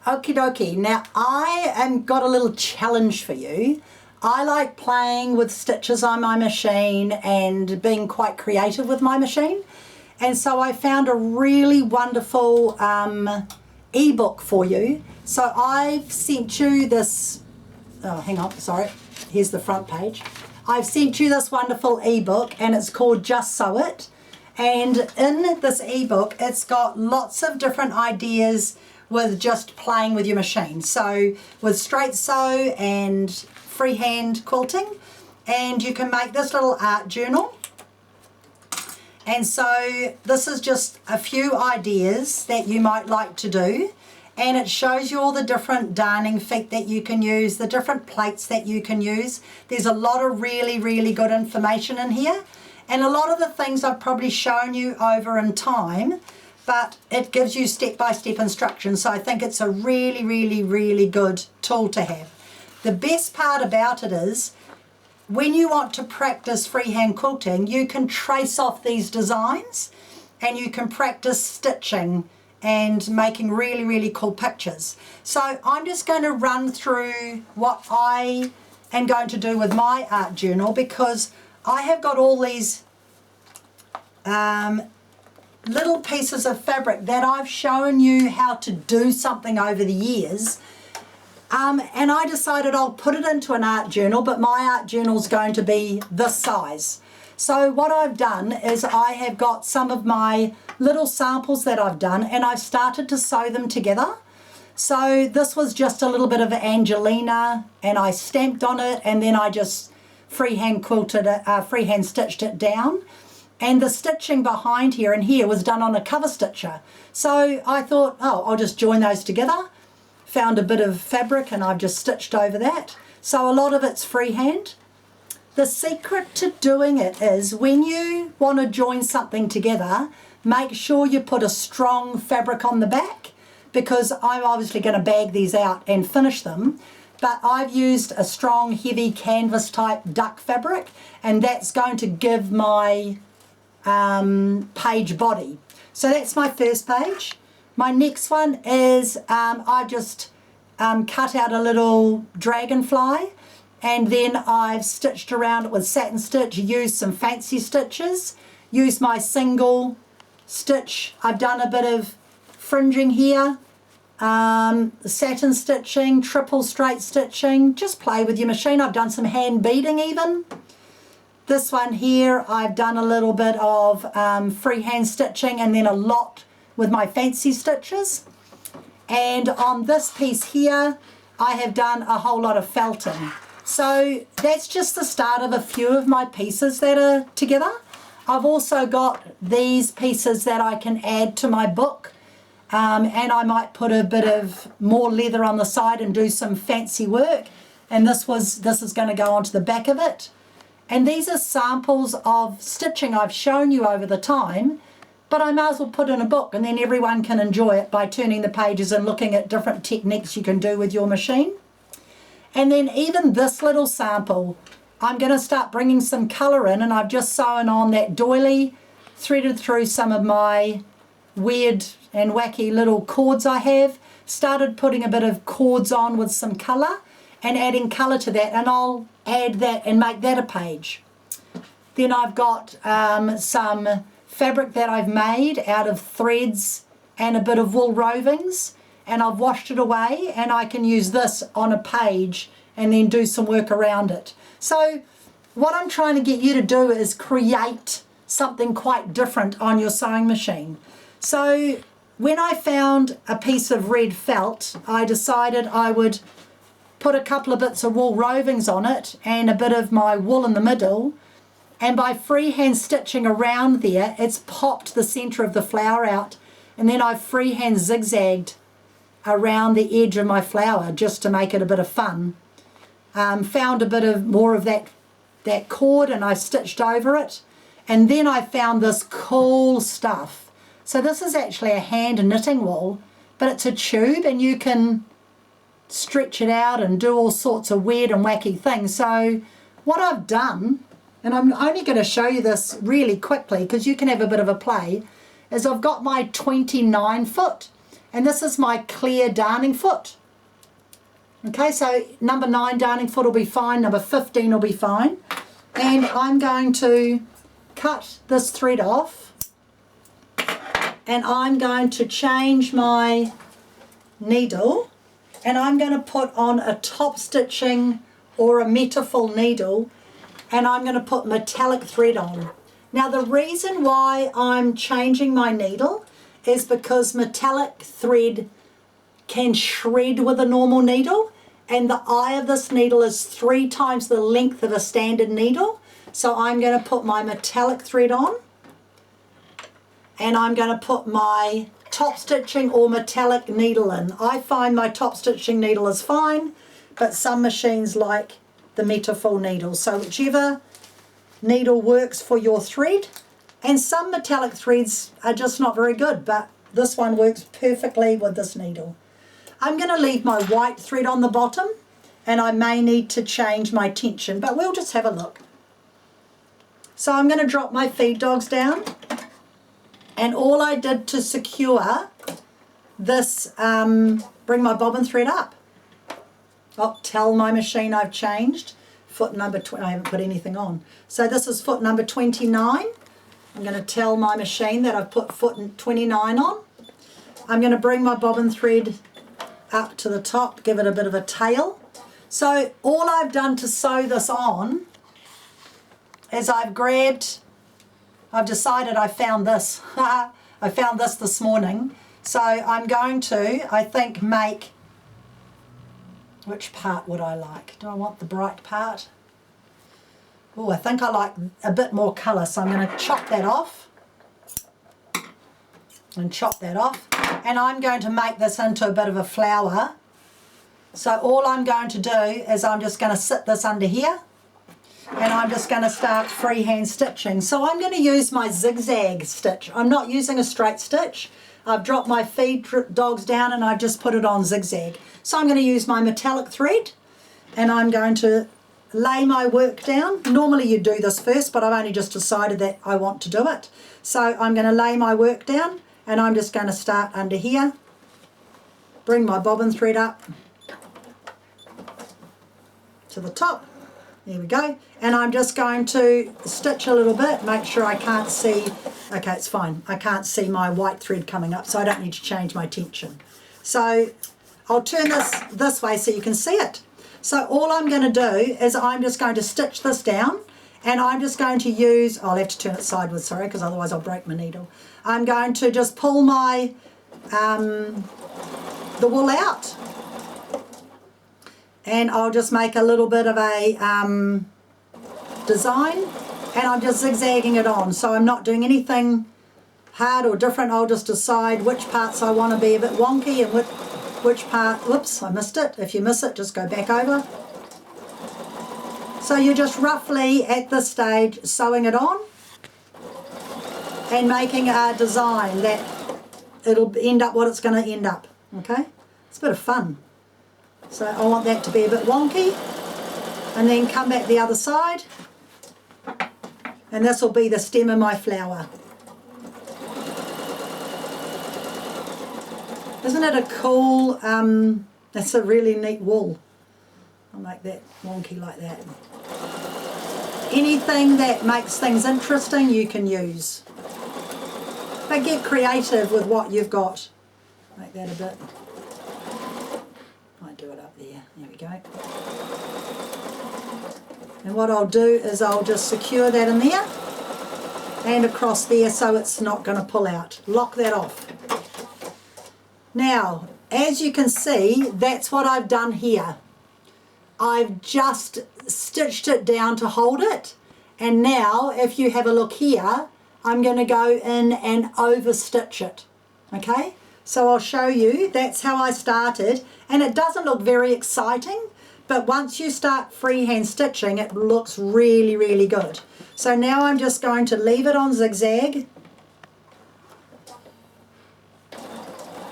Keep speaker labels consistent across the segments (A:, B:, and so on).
A: Okie dokie. Now I am got a little challenge for you. I like playing with stitches on my machine and being quite creative with my machine. And so I found a really wonderful ebook for you. So I've sent you this, oh hang on, sorry, here's the front page. I've sent you this wonderful ebook and it's called Just Sew It. And in this ebook, it's got lots of different ideas with just playing with your machine. So with straight sew and freehand quilting, and you can make this little art journal. And so this is just a few ideas that you might like to do, and it shows you all the different darning feet that you can use, the different plates that you can use. There's a lot of really good information in here, and a lot of the things I've probably shown you over in time, but it gives you step-by-step instructions. So I think it's a really good tool to have. The best part about it is when you want to practice freehand quilting, you can trace off these designs and you can practice stitching and making really cool pictures. So I'm just going to run through what I am going to do with my art journal, because I have got all these little pieces of fabric that I've shown you how to do something over the years. And I decided I'll put it into an art journal, but my art journal is going to be this size. So what I've done is I have got some of my little samples that I've done, and I've started to sew them together. So this was just a little bit of Angelina, and I stamped on it, and then I just freehand quilted it, freehand stitched it down. And the stitching behind here and here was done on a cover stitcher. So I thought, oh, I'll just join those together. Found a bit of fabric and I've just stitched over that. So a lot of it's freehand. The secret to doing it is when you want to join something together, make sure you put a strong fabric on the back, because I'm obviously going to bag these out and finish them. But I've used a strong heavy canvas type duck fabric, and that's going to give my page body. So that's my first page. My next one is I just cut out a little dragonfly, and then I've stitched around it with satin stitch, used some fancy stitches, used my single stitch. I've done a bit of fringing here, satin stitching, triple straight stitching. Just play with your machine. I've done some hand beading even. This one here, I've done a little bit of freehand stitching and then a lot with my fancy stitches. And on this piece here, I have done a whole lot of felting. So that's just the start of a few of my pieces that are together. I've also got these pieces that I can add to my book, and I might put a bit of more leather on the side and do some fancy work. And this is going to go onto the back of it. And these are samples of stitching I've shown you over the time, but I might as well put in a book, and then everyone can enjoy it by turning the pages and looking at different techniques you can do with your machine. And then even this little sample, I'm going to start bringing some colour in, and I've just sewn on that doily, threaded through some of my weird and wacky little cords I have, started putting a bit of cords on with some colour and adding colour to that, and I'll add that and make that a page. Then I've got some fabric that I've made out of threads and a bit of wool rovings, and I've washed it away, and I can use this on a page and then do some work around it. So what I'm trying to get you to do is create something quite different on your sewing machine. So when I found a piece of red felt, I decided I would put a couple of bits of wool rovings on it and a bit of my wool in the middle, and by freehand stitching around there, it's popped the centre of the flower out, and then I've freehand zigzagged around the edge of my flower just to make it a bit of fun. Found a bit of more of that cord, and I stitched over it, and then I found this cool stuff. So this is actually a hand knitting wool, but it's a tube, and you can stretch it out and do all sorts of weird and wacky things. So what I've done, and I'm only going to show you this really quickly because you can have a bit of a play, is I've got my 29 foot, And this is my clear darning foot. Okay, so number 9 darning foot will be fine, number 15 will be fine. And I'm going to cut this thread off, and I'm going to change my needle, and I'm going to put on a top stitching or a metafull needle, and I'm going to put metallic thread on. Now the reason why I'm changing my needle is because metallic thread can shred with a normal needle, and the eye of this needle is 3 times the length of a standard needle. So I'm going to put my metallic thread on, and I'm going to put my top stitching or metallic needle in. I find my top stitching needle is fine, but some machines like the metafull needle. So whichever needle works for your thread, and some metallic threads are just not very good, but this one works perfectly with this needle. I'm going to leave my white thread on the bottom, and I may need to change my tension, but we'll just have a look. So I'm going to drop my feed dogs down, and all I did to secure this, bring my bobbin thread up. I'll tell my machine I've changed. Foot number 20, I haven't put anything on. So this is foot number 29. I'm going to tell my machine that I've put foot 29 on. I'm going to bring my bobbin thread up to the top, give it a bit of a tail. So all I've done to sew this on is I've decided I found this. I found this morning. So I'm going to, I think, make, which part would I like? Do I want the bright part? Oh, I think I like a bit more colour, so I'm going to chop that off. And chop that off. And I'm going to make this into a bit of a flower. So all I'm going to do is I'm just going to sit this under here, and I'm just going to start freehand stitching. So I'm going to use my zigzag stitch. I'm not using a straight stitch. I've dropped my feed dogs down and I've just put it on zigzag. So I'm going to use my metallic thread, and I'm going to lay my work down. Normally you do this first, but I've only just decided that I want to do it. So I'm going to lay my work down, and I'm just going to start under here, bring my bobbin thread up to the top. There we go. And I'm just going to stitch a little bit, make sure I can't see. Okay, it's fine. I can't see my white thread coming up, so I don't need to change my tension. So I'll turn this way so you can see it. So all I'm going to do is I'm just going to stitch this down, and I'm just going to use, I'll have to turn it sideways, sorry, because otherwise I'll break my needle. I'm going to just pull my the wool out, and I'll just make a little bit of a design, and I'm just zigzagging it on. So I'm not doing anything hard or different. I'll just decide which parts I want to be a bit wonky and which part, whoops, I missed it. If you miss it, just go back over. So you're just roughly at this stage sewing it on and making a design that it'll end up what it's going to end up. Okay, it's a bit of fun. So I want that to be a bit wonky, and then come back the other side, and this will be the stem of my flower. Isn't it a cool, that's a really neat wool. I'll make that wonky like that. Anything that makes things interesting you can use. But get creative with what you've got. Make that a bit. Might do it up there. There we go. And what I'll do is I'll just secure that in there and across there so it's not going to pull out. Lock that off. Now, as you can see, that's what I've done here. I've just stitched it down to hold it, and now if you have a look here, I'm going to go in and over stitch it. Okay, so I'll show you. That's how I started, and it doesn't look very exciting, but once you start freehand stitching it looks really, really good. So now I'm just going to leave it on zigzag,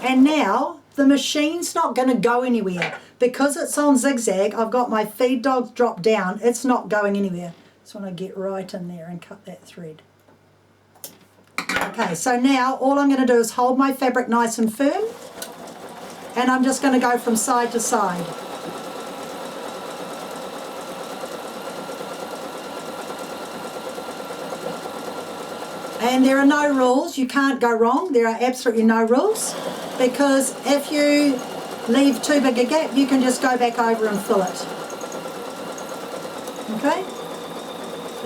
A: and now the machine's not going to go anywhere. Because it's on zigzag, I've got my feed dogs dropped down, it's not going anywhere. Just want to get right in there and cut that thread. Okay, so now all I'm going to do is hold my fabric nice and firm, and I'm just going to go from side to side. And there are no rules, you can't go wrong, there are absolutely no rules, because if you leave too big a gap, you can just go back over and fill it. Okay?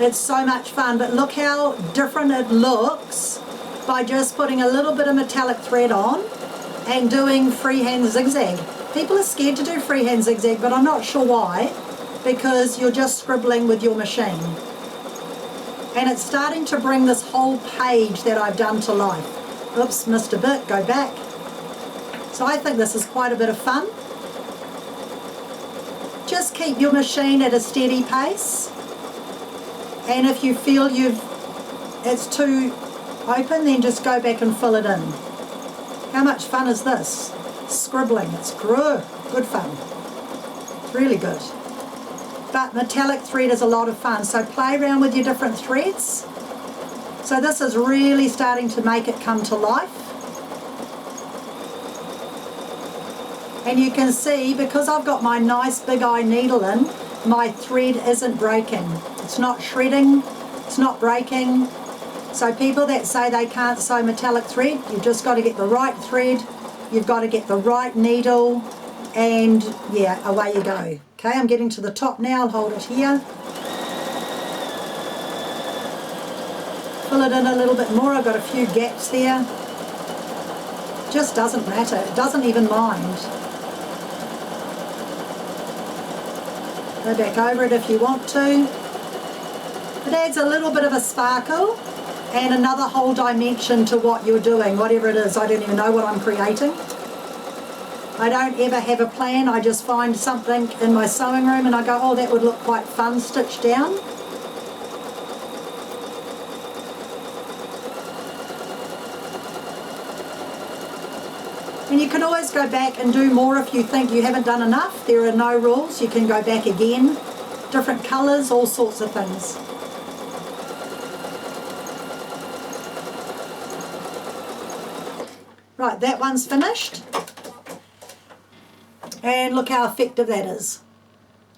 A: It's so much fun, but look how different it looks by just putting a little bit of metallic thread on and doing freehand zigzag. People are scared to do freehand zigzag, but I'm not sure why, because you're just scribbling with your machine. And it's starting to bring this whole page that I've done to life. Oops, missed a bit, go back. So I think this is quite a bit of fun. Just keep your machine at a steady pace. And if you feel it's too open, then just go back and fill it in. How much fun is this? Scribbling, it's good fun. It's really good. But metallic thread is a lot of fun, so play around with your different threads. So this is really starting to make it come to life. And you can see, because I've got my nice big eye needle in, my thread isn't breaking. It's not shredding, it's not breaking. So people that say they can't sew metallic thread, you've just got to get the right thread, you've got to get the right needle, and yeah, away you go. Okay, I'm getting to the top now, I'll hold it here. Fill it in a little bit more, I've got a few gaps there. Just doesn't matter, it doesn't even mind. Go back over it if you want to. It adds a little bit of a sparkle and another whole dimension to what you're doing, whatever it is. I don't even know what I'm creating. I don't ever have a plan, I just find something in my sewing room and I go, oh, that would look quite fun stitched down. And you can always go back and do more if you think you haven't done enough. There are no rules, you can go back again. Different colours, all sorts of things. Right, that one's finished. And look how effective that is.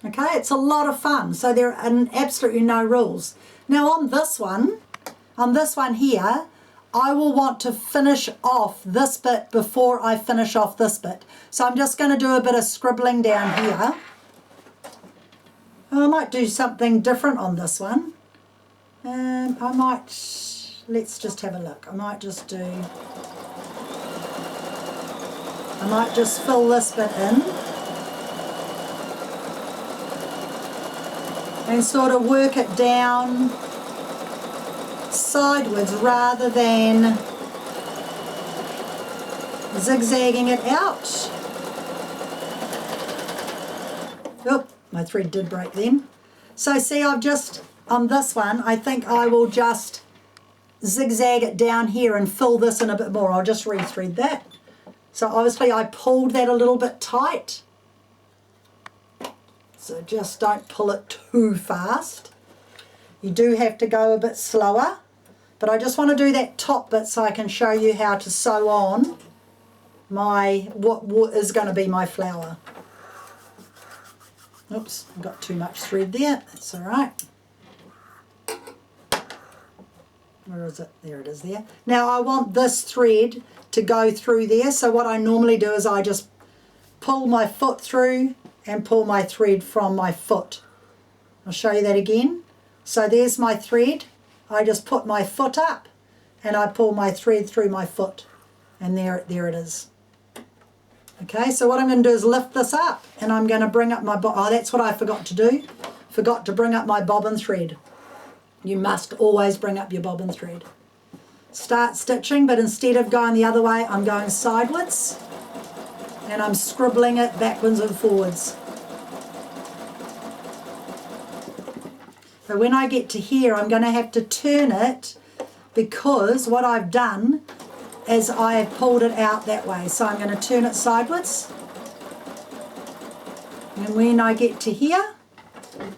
A: Okay, it's a lot of fun. So there are absolutely no rules. Now on this one here, I will want to finish off this bit before I finish off this bit. So I'm just going to do a bit of scribbling down here. I might do something different on this one. Let's just have a look. I might just fill this bit in and sort of work it down sideways rather than zigzagging it out. Oh, my thread did break then. So see, I've just, on this one, I think I will just zigzag it down here and fill this in a bit more. I'll just rethread that. So obviously I pulled that a little bit tight. So just don't pull it too fast. You do have to go a bit slower. But I just want to do that top bit so I can show you how to sew on what is going to be my flower. Oops, I've got too much thread there. That's all right. Where is it? There it is there. Now I want this thread to go through there, so what I normally do is I just pull my foot through and pull my thread from my foot. I'll show you that again. So there's my thread. I just put my foot up and I pull my thread through my foot, and there it is. Okay, so what I'm going to do is lift this up and I'm going to bring up my oh, that's what I forgot to do. Forgot to bring up my bobbin thread. You must always bring up your bobbin thread. Start stitching, but instead of going the other way, I'm going sideways and I'm scribbling it backwards and forwards. So when I get to here, I'm going to have to turn it, because what I've done is I have pulled it out that way. So I'm going to turn it sideways. And when I get to here,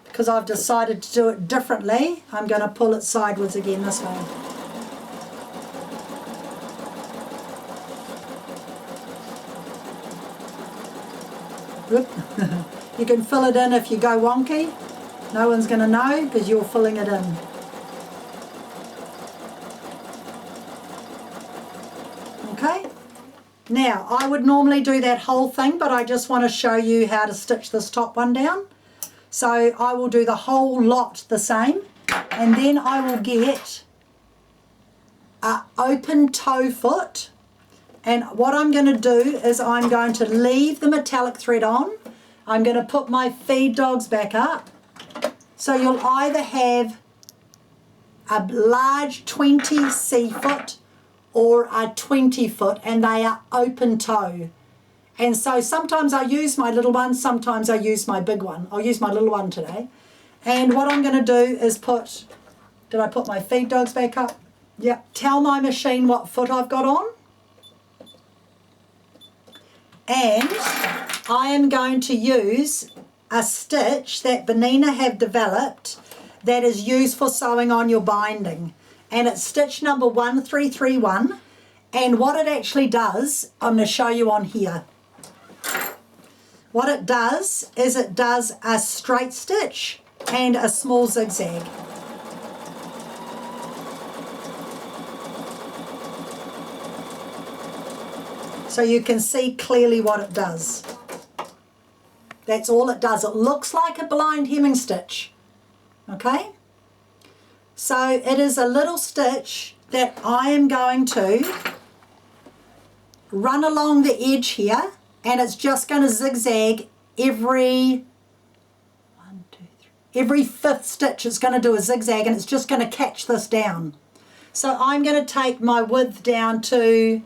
A: because I've decided to do it differently, I'm going to pull it sideways again this way. Oop. You can fill it in if you go wonky. No one's going to know because you're filling it in. Okay. Now, I would normally do that whole thing, but I just want to show you how to stitch this top one down. So I will do the whole lot the same, and then I will get an open toe foot, and what I'm going to do is I'm going to leave the metallic thread on. I'm going to put my feed dogs back up. So you'll either have a large 20 C foot or a 20 foot, and they are open toe. And so sometimes I use my little one, sometimes I use my big one. I'll use my little one today. And what I'm going to do is put, did I put my feed dogs back up? Yep. Tell my machine what foot I've got on. And I am going to use a stitch that Bernina have developed that is used for sewing on your binding. And it's stitch number 1331. And what it actually does, I'm going to show you on here. What it does is it does a straight stitch and a small zigzag. So you can see clearly what it does. That's all it does. It looks like a blind hemming stitch. Okay? So it is a little stitch that I am going to run along the edge here, and it's just going to zigzag every fifth stitch. It's going to do a zigzag, and it's just going to catch this down. So I'm going to take my width down to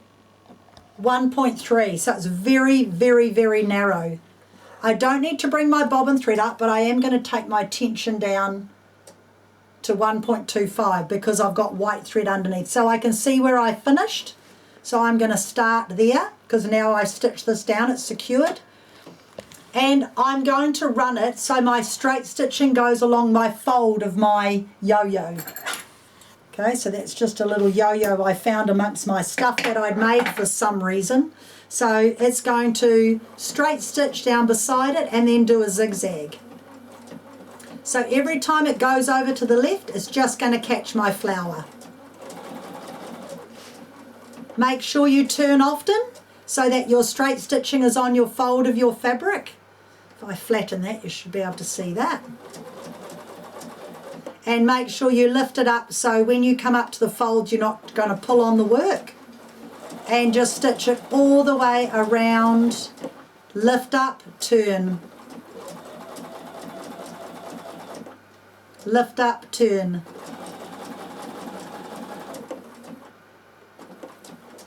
A: 1.3, so it's very, very, very narrow. I don't need to bring my bobbin thread up, but I am going to take my tension down to 1.25 because I've got white thread underneath. So I can see where I finished. So I'm going to start there because now I stitched this down, it's secured. And I'm going to run it so my straight stitching goes along my fold of my yo-yo. Okay, so that's just a little yo-yo I found amongst my stuff that I'd made for some reason. So it's going to straight stitch down beside it and then do a zigzag. So every time it goes over to the left, it's just going to catch my flower. Make sure you turn often so that your straight stitching is on your fold of your fabric. If I flatten that, you should be able to see that. And make sure you lift it up so when you come up to the fold you're not going to pull on the work. And just stitch it all the way around, lift up, turn. Lift up, turn.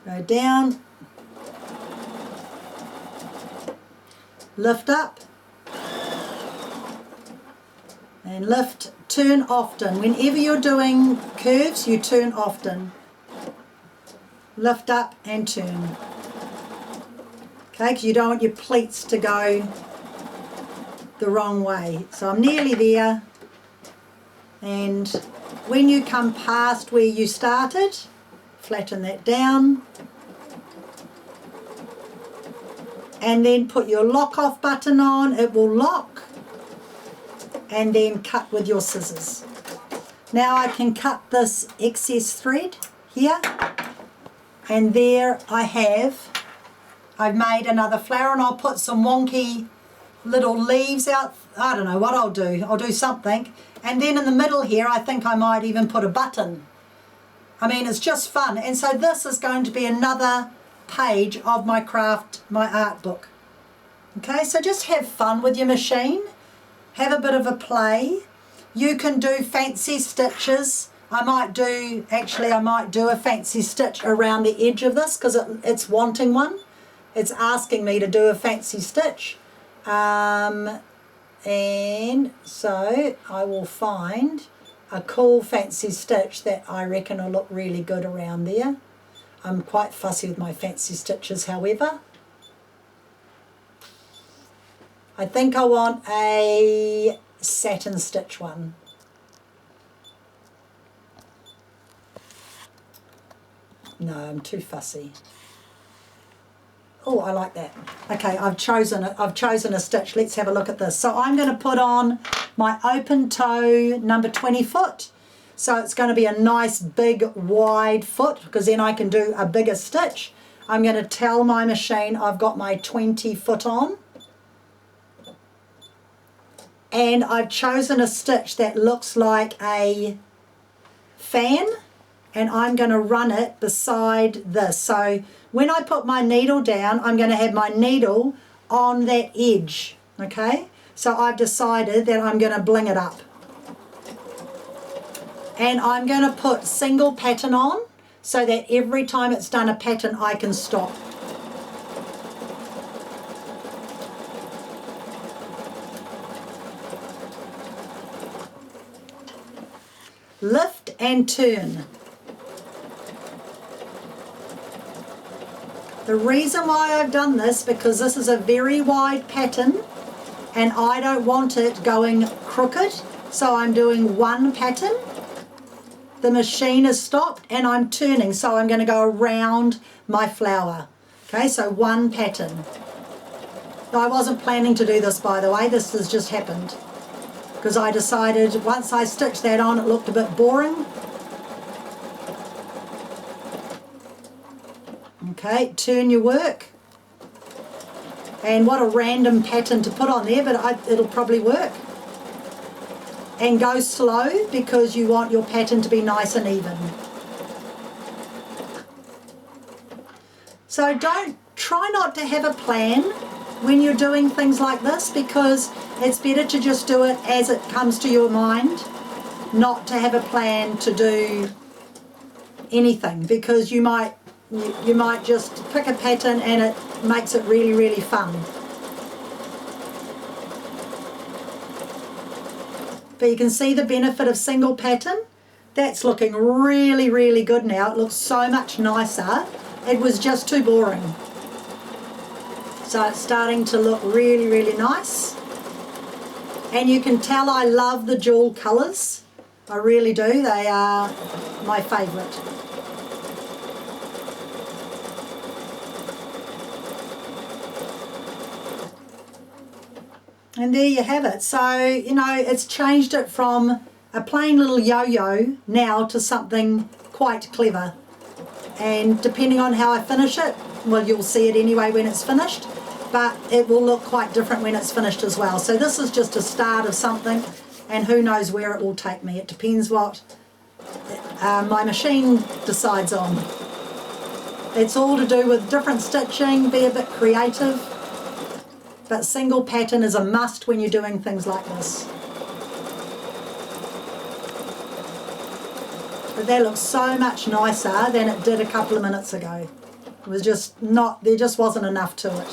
A: Go down, lift up, and lift, turn often. Whenever you're doing curves, you turn often. Lift up and turn. Okay, because you don't want your pleats to go the wrong way. So I'm nearly there. And when you come past where you started, flatten that down. And then put your lock off button on, it will lock. And then cut with your scissors. Now I can cut this excess thread here. And there I've made another flower, and I'll put some wonky little leaves out. I don't know what I'll do. I'll do something. And then in the middle here, I think I might even put a button. I mean, it's just fun. And so this is going to be another page of my my art book. Okay, so just have fun with your machine. Have a bit of a play. You can do fancy stitches. I might do a fancy stitch around the edge of this because it's wanting one. It's asking me to do a fancy stitch. And so I will find a cool fancy stitch that I reckon will look really good around there. I'm quite fussy with my fancy stitches, however. I think I want a satin stitch one. No, I'm too fussy. Oh, I like that. Okay, I've chosen a stitch. Let's have a look at this. So I'm going to put on my open toe number 20 foot. So it's going to be a nice big wide foot, because then I can do a bigger stitch. I'm going to tell my machine I've got my 20 foot on. And I've chosen a stitch that looks like a fan, and I'm going to run it beside this. So when I put my needle down, I'm going to have my needle on that edge, okay? So I've decided that I'm going to bling it up. And I'm going to put single pattern on, so that every time it's done a pattern I can stop. Lift and turn. The reason why I've done this, because this is a very wide pattern and I don't want it going crooked, so I'm doing one pattern. The machine is stopped and I'm turning, so I'm going to go around my flower. Okay, so one pattern. I wasn't planning to do this, by the way, this has just happened, because I decided once I stitched that on it looked a bit boring. Okay, turn your work. And what a random pattern to put on there, but it'll probably work. And go slow, because you want your pattern to be nice and even. So try not to have a plan when you're doing things like this, because it's better to just do it as it comes to your mind, not to have a plan to do anything, because you might just pick a pattern and it makes it really, really fun. But you can see the benefit of single pattern. That's looking really, really good now. It looks so much nicer. It was just too boring. So it's starting to look really, really nice. And you can tell I love the jewel colours. I really do. They are my favourite. And there you have it. So, you know, it's changed it from a plain little yo-yo now to something quite clever. And depending on how I finish it, well, you'll see it anyway when it's finished, but it will look quite different when it's finished as well. So this is just a start of something, and who knows where it will take me. It depends what my machine decides on. It's all to do with different stitching, be a bit creative. But single pattern is a must when you're doing things like this. But that looks so much nicer than it did a couple of minutes ago. It was just not, there just wasn't enough to it.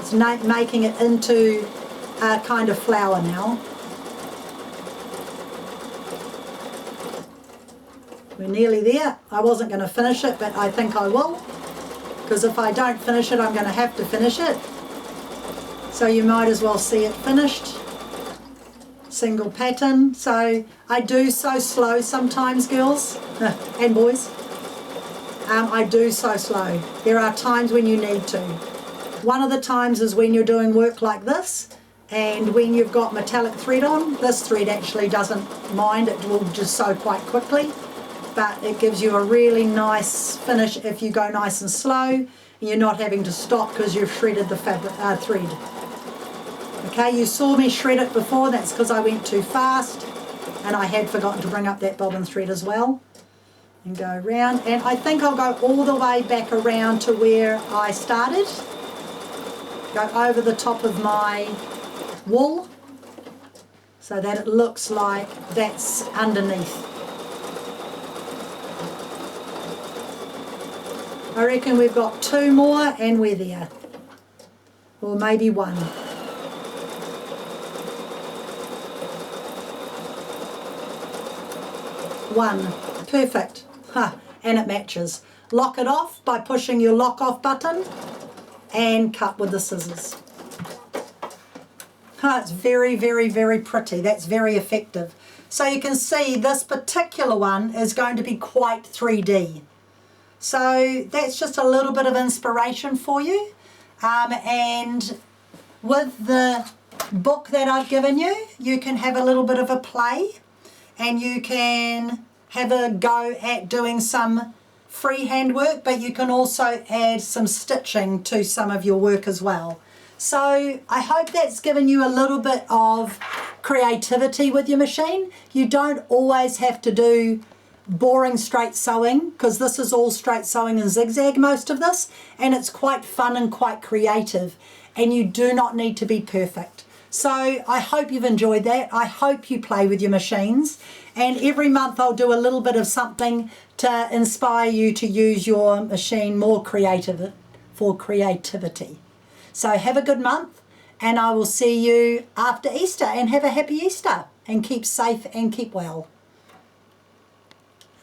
A: It's making it into a kind of flower now. We're nearly there. I wasn't going to finish it, but I think I will, because if I don't finish it, I'm going to have to finish it. So you might as well see it finished. Single pattern. So I do so slow sometimes, girls and boys. I do so slow. There are times when you need to. One of the times is when you're doing work like this, and when you've got metallic thread on. This thread actually doesn't mind, it will just sew quite quickly, but it gives you a really nice finish if you go nice and slow and you're not having to stop because you've shredded the thread. Okay, you saw me shred it before, that's because I went too fast and I had forgotten to bring up that bobbin thread as well. And go around, and I think I'll go all the way back around to where I started. Go over the top of my wool so that it looks like that's underneath. I reckon we've got two more and we're there, or maybe one. One, perfect. And it matches. Lock it off by pushing your lock off button and cut with the scissors. It's very, very, very pretty. That's very effective. So you can see this particular one is going to be quite 3D. So that's just a little bit of inspiration for you. And with the book that I've given you, you can have a little bit of a play and you can have a go at doing some freehand work, but you can also add some stitching to some of your work as well. So I hope that's given you a little bit of creativity with your machine. You don't always have to do boring straight sewing, because this is all straight sewing and zigzag, most of this, and it's quite fun and quite creative, and you do not need to be perfect. So I hope you've enjoyed that. I hope you play with your machines, and every month I'll do a little bit of something to inspire you to use your machine more creative for creativity. So have a good month, and I will see you after Easter, and have a happy Easter, and keep safe and keep well.